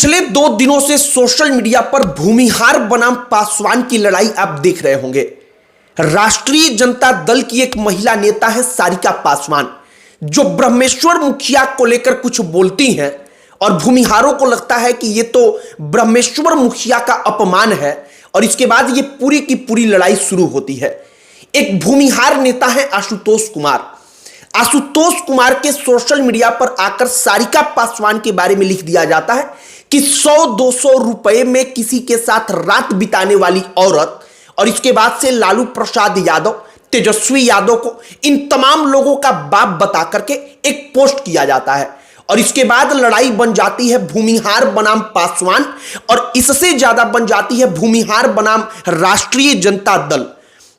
पिछले 2 दिनों से सोशल मीडिया पर भूमिहार बनाम पासवान की लड़ाई आप देख रहे होंगे। राष्ट्रीय जनता दल की एक महिला नेता है सारिका पासवान, जो ब्रह्मेश्वर मुखिया को लेकर कुछ बोलती हैं और भूमिहारों को लगता है कि ये तो ब्रह्मेश्वर मुखिया का अपमान है और इसके बाद ये पूरी की पूरी लड़ाई शुरू होती है। एक भूमिहार नेता है आशुतोष कुमार। आशुतोष कुमार के सोशल मीडिया पर आकर सारिका पासवान के बारे में लिख दिया जाता है कि 100-200 रुपए में किसी के साथ रात बिताने वाली औरत, और इसके बाद से लालू प्रसाद यादव, तेजस्वी यादव को, इन तमाम लोगों का बाप बता करके एक पोस्ट किया जाता है और इसके बाद लड़ाई बन जाती है भूमिहार बनाम पासवान और इससे ज्यादा बन जाती है भूमिहार बनाम राष्ट्रीय जनता दल,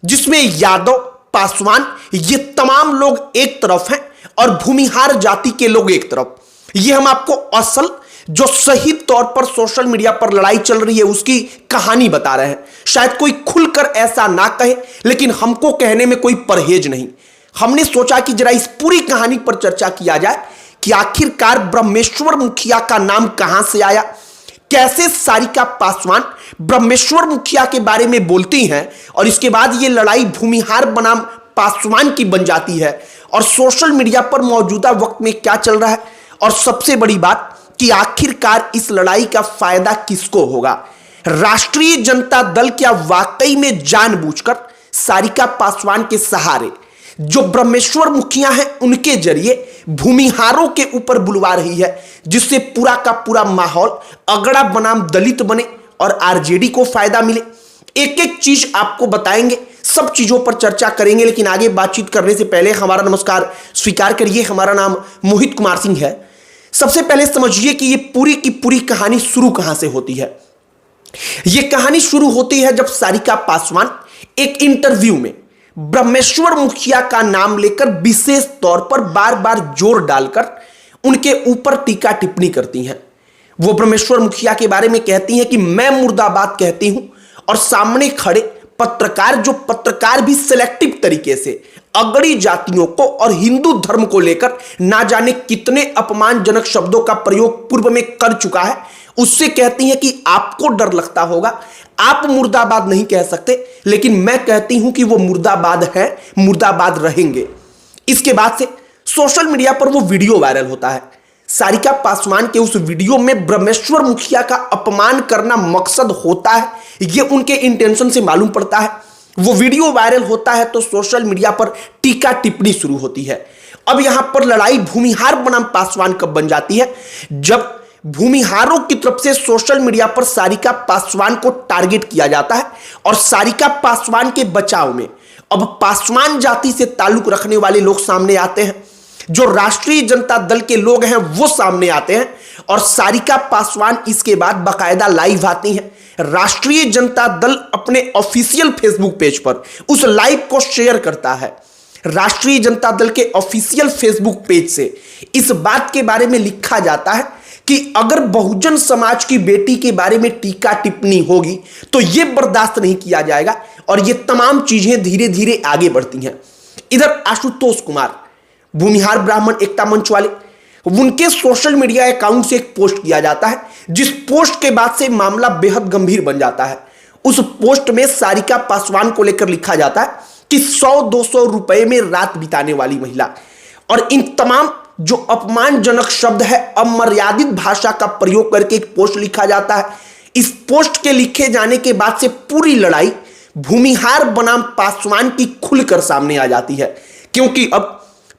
जिसमें यादव, पासवान, ये तमाम लोग एक तरफ हैं और भूमिहार जाति के लोग एक तरफ। ये हम आपको असल जो सही तौर पर सोशल मीडिया पर लड़ाई चल रही है उसकी कहानी बता रहे हैं। शायद कोई खुलकर ऐसा ना कहे, लेकिन हमको कहने में कोई परहेज नहीं। हमने सोचा कि जरा इस पूरी कहानी पर चर्चा किया जाए कि आखिरकार ब्रह्मेश्वर मुखिया का नाम कहां से आया, कैसे सारिका पासवान ब्रह्मेश्वर मुखिया के बारे में बोलती हैं और इसके बाद ये लड़ाई भूमिहार बनाम पासवान की बन जाती है, और सोशल मीडिया पर मौजूदा वक्त में क्या चल रहा है, और सबसे बड़ी बात कि आखिरकार इस लड़ाई का फायदा किसको होगा। राष्ट्रीय जनता दल क्या वाकई में जानबूझकर सारिका पासवान के सहारे जो ब्रह्मेश्वर मुखिया हैं उनके जरिए भूमिहारों के ऊपर बुलवा रही है, जिससे पूरा का पूरा माहौल अगड़ा बनाम दलित बने और आरजेडी को फायदा मिले। एक एक चीज आपको बताएंगे, सब चीजों पर चर्चा करेंगे, लेकिन आगे बातचीत करने से पहले हमारा नमस्कार स्वीकार करिए। हमारा नाम मोहित कुमार सिंह है। सबसे पहले समझिए कि ये पूरी की पूरी कहानी शुरू कहां से होती है। यह कहानी शुरू होती है जब सारिका पासवान एक इंटरव्यू में ब्रह्मेश्वर मुखिया का नाम लेकर विशेष तौर पर बार बार जोर डालकर उनके ऊपर टीका टिप्पणी करती हैं। वो ब्रह्मेश्वर मुखिया के बारे में कहती हैं कि मैं मुर्दाबाद कहती हूं, और सामने खड़े पत्रकार भी सिलेक्टिव तरीके से अगड़ी जातियों को और हिंदू धर्म को लेकर ना जाने कितने अपमानजनक शब्दों का प्रयोग पूर्व में कर चुका है। उससे कहती हैं कि आपको डर लगता होगा, आप मुर्दाबाद नहीं कह सकते, लेकिन मैं कहती हूं कि वो मुर्दाबाद है, मुर्दाबाद रहेंगे। इसके बाद से सोशल मीडिया पर वो वीडियो वायरल होता है। सारिका पासवान के उस वीडियो में ब्रह्मेश्वर मुखिया का अपमान करना मकसद होता है, ये उनके इंटेंशन से मालूम पड़ता है। वो वीडियो वायरल होता है तो सोशल मीडिया पर टीका टिप्पणी शुरू होती है। अब यहां पर लड़ाई भूमिहार बनाम पासवान कब बन जाती है, जब भूमिहारों की तरफ से सोशल मीडिया पर सारिका पासवान को टारगेट किया जाता है और सारिका पासवान के बचाव में अब पासवान जाति से ताल्लुक रखने वाले लोग सामने आते हैं, जो राष्ट्रीय जनता दल के लोग हैं वो सामने आते हैं, और सारिका पासवान इसके बाद बाकायदा लाइव आती हैं। राष्ट्रीय जनता दल अपने ऑफिशियल फेसबुक पेज पर उस लाइव को शेयर करता है। राष्ट्रीय जनता दल के ऑफिशियल फेसबुक पेज से इस बात के बारे में लिखा जाता है कि अगर बहुजन समाज की बेटी के बारे में टीका टिप्पणी होगी तो यह बर्दाश्त नहीं किया जाएगा, और ये तमाम चीजें धीरे धीरे आगे बढ़ती हैं। इधर आशुतोष कुमार, भूमिहार ब्राह्मण एकता मंच वाले, उनके सोशल मीडिया अकाउंट से एक पोस्ट किया जाता है, जिस पोस्ट के बाद से मामला बेहद गंभीर बन जाता है। उस पोस्ट में सारिका पासवान को लेकर लिखा जाता है कि 100-200 रुपए में रात बिताने वाली महिला, और इन तमाम जो अपमानजनक शब्द है, अमर्यादित भाषा का प्रयोग करके एक पोस्ट लिखा जाता है। इस पोस्ट के लिखे जाने के बाद से पूरी लड़ाई भूमिहार बनाम पासवान की खुलकर सामने आ जाती है, क्योंकि अब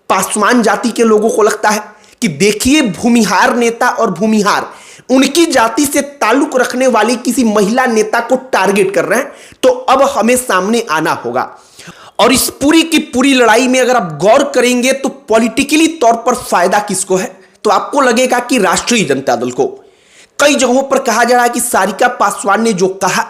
पासवान जाति के लोगों को लगता है कि देखिए भूमिहार नेता और भूमिहार उनकी जाति से ताल्लुक रखने वाली किसी महिला नेता को टारगेट कर रहे हैं, तो अब हमें सामने आना होगा। और इस पूरी की पूरी लड़ाई में अगर आप गौर करेंगे तो पॉलिटिकली तौर पर फायदा किसको है, तो आपको लगेगा कि राष्ट्रीय जनता दल को। कई जगहों पर कहा जा रहा है कि सारिका पासवान ने जो कहा,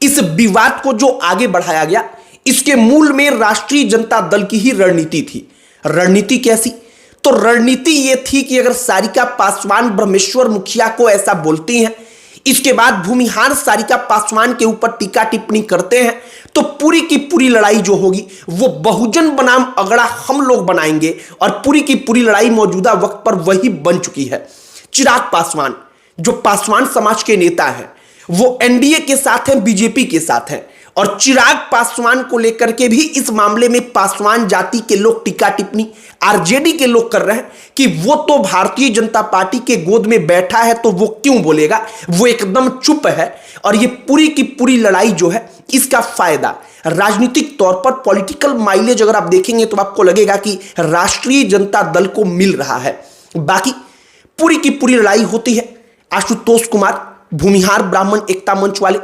इस विवाद को जो आगे बढ़ाया गया, इसके मूल में राष्ट्रीय जनता दल की ही रणनीति थी। रणनीति कैसी? तो रणनीति यह थी कि अगर सारिका पासवान ब्रह्मेश्वर मुखिया को ऐसा बोलती हैं, इसके बाद भूमिहार सारिका पासवान के ऊपर टीका टिप्पणी करते हैं, तो पूरी की पूरी लड़ाई जो होगी वो बहुजन बनाम अगड़ा हम लोग बनाएंगे, और पूरी की पूरी लड़ाई मौजूदा वक्त पर वही बन चुकी है। चिराग पासवान जो पासवान समाज के नेता हैं वो एनडीए के साथ हैं, बीजेपी के साथ हैं, और चिराग पासवान को लेकर के भी इस मामले में पासवान जाति के लोग टीका टिप्पणी आरजेडी के लोग कर रहे हैं कि वो तो भारतीय जनता पार्टी के गोद में बैठा है तो वो क्यों बोलेगा, वो एकदम चुप है। और ये पूरी की पूरी लड़ाई जो है इसका फायदा राजनीतिक तौर पर पॉलिटिकल माइलेज अगर आप देखेंगे तो आपको लगेगा कि राष्ट्रीय जनता दल को मिल रहा है। बाकी पूरी की पूरी लड़ाई होती है आशुतोष कुमार, भूमिहार ब्राह्मण एकता मंच वाले,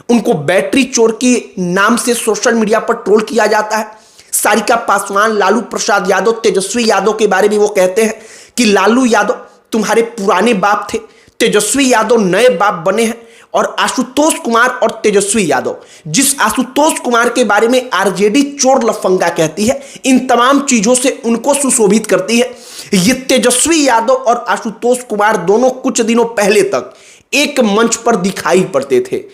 उनको बैटरी चोर के नाम से सोशल मीडिया पर ट्रोल किया जाता है। सारिका पासवान, लालू प्रसाद यादव, तेजस्वी यादव के बारे में वो कहते हैं कि लालू यादव तुम्हारे पुराने बाप थे, तेजस्वी यादव नए बाप बने हैं। और आशुतोष कुमार और तेजस्वी यादव, जिस आशुतोष कुमार के बारे में आरजेडी चोर लफंगा कहती है, इन तमाम चीजों से उनको सुशोभित करती है। ये तेजस्वी यादव और आशुतोष कुमार दोनों कुछ दिनों पहले तक एक मंच पर दिखाई पड़ते थे।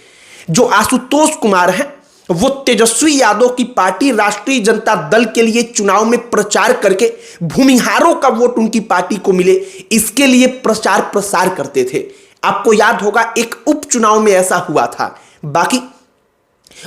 जो आशुतोष कुमार हैं वो तेजस्वी यादव की पार्टी राष्ट्रीय जनता दल के लिए चुनाव में प्रचार करके भूमिहारों का वोट उनकी पार्टी को मिले, इसके लिए प्रचार प्रसार करते थे। आपको याद होगा एक उपचुनाव में ऐसा हुआ था। बाकी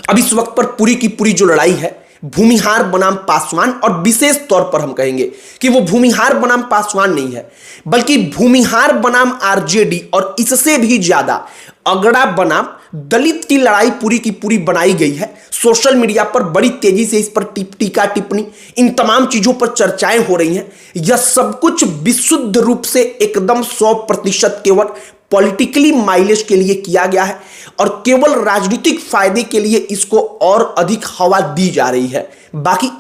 अब इस वक्त पर पूरी की पूरी जो लड़ाई है भूमिहार बनाम पासवान, और विशेष तौर पर हम कहेंगे कि वो भूमिहार बनाम पासवान नहीं है बल्कि भूमिहार बनाम आरजेडी, और इससे भी ज्यादा अगड़ा बनाम दलित की लड़ाई पूरी की पूरी बनाई गई है। सोशल मीडिया पर बड़ी तेजी से इस पर टीका टिप्पणी, इन तमाम चीजों पर चर्चाएं हो रही हैं। यह सब कुछ विशुद्ध रूप से एकदम 100% केवल पॉलिटिकली माइलेज के लिए किया गया है और केवल राजनीतिक फायदे के लिए इसको और अधिक हवा दी जा रही है। बाकी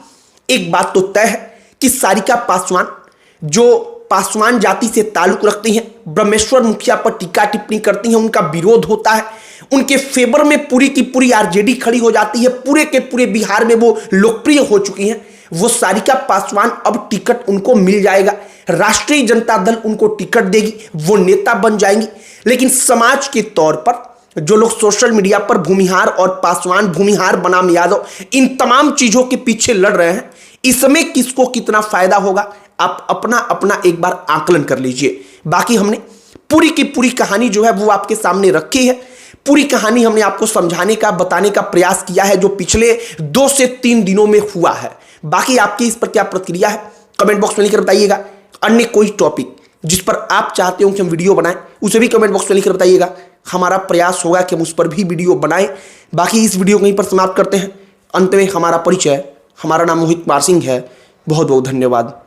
एक बात तो तय है कि सारिका पासवान जो पासवान जाति से ताल्लुक रखती हैं, ब्रह्मेश्वर मुखिया पर टीका टिप्पणी करती हैं, उनका विरोध होता है, उनके फेवर में पूरी की पूरी आरजेडी खड़ी हो जाती है, पूरे के पूरे बिहार में वो लोकप्रिय हो चुकी हैं। वो सारिका पासवान अब टिकट उनको मिल जाएगा, राष्ट्रीय जनता दल उनको टिकट देगी, वो नेता बन जाएंगी। लेकिन समाज के तौर पर जो लोग सोशल मीडिया पर भूमिहार और पासवान, भूमिहार बनाम यादव, इन तमाम चीजों के पीछे लड़ रहे हैं, इसमें किसको कितना फायदा होगा आप अपना अपना एक बार आकलन कर लीजिए। बाकी हमने पूरी की पूरी कहानी जो है वो आपके सामने रखी है। पूरी कहानी हमने आपको समझाने का, बताने का प्रयास किया है जो पिछले 2 से 3 दिनों में हुआ है। बाकी आपकी इस पर क्या प्रतिक्रिया है कमेंट बॉक्स में लिखकर बताइएगा। अन्य कोई टॉपिक जिस पर आप चाहते हो कि हम वीडियो बनाएं उसे भी कमेंट बॉक्स में लिखकर बताइएगा। हमारा प्रयास होगा कि हम उस पर भी वीडियो बनाएं। बाकी इस वीडियो को यहीं पर समाप्त करते हैं। अंत में हमारा परिचय, हमारा नाम मोहित कुमार सिंह है। बहुत बहुत धन्यवाद।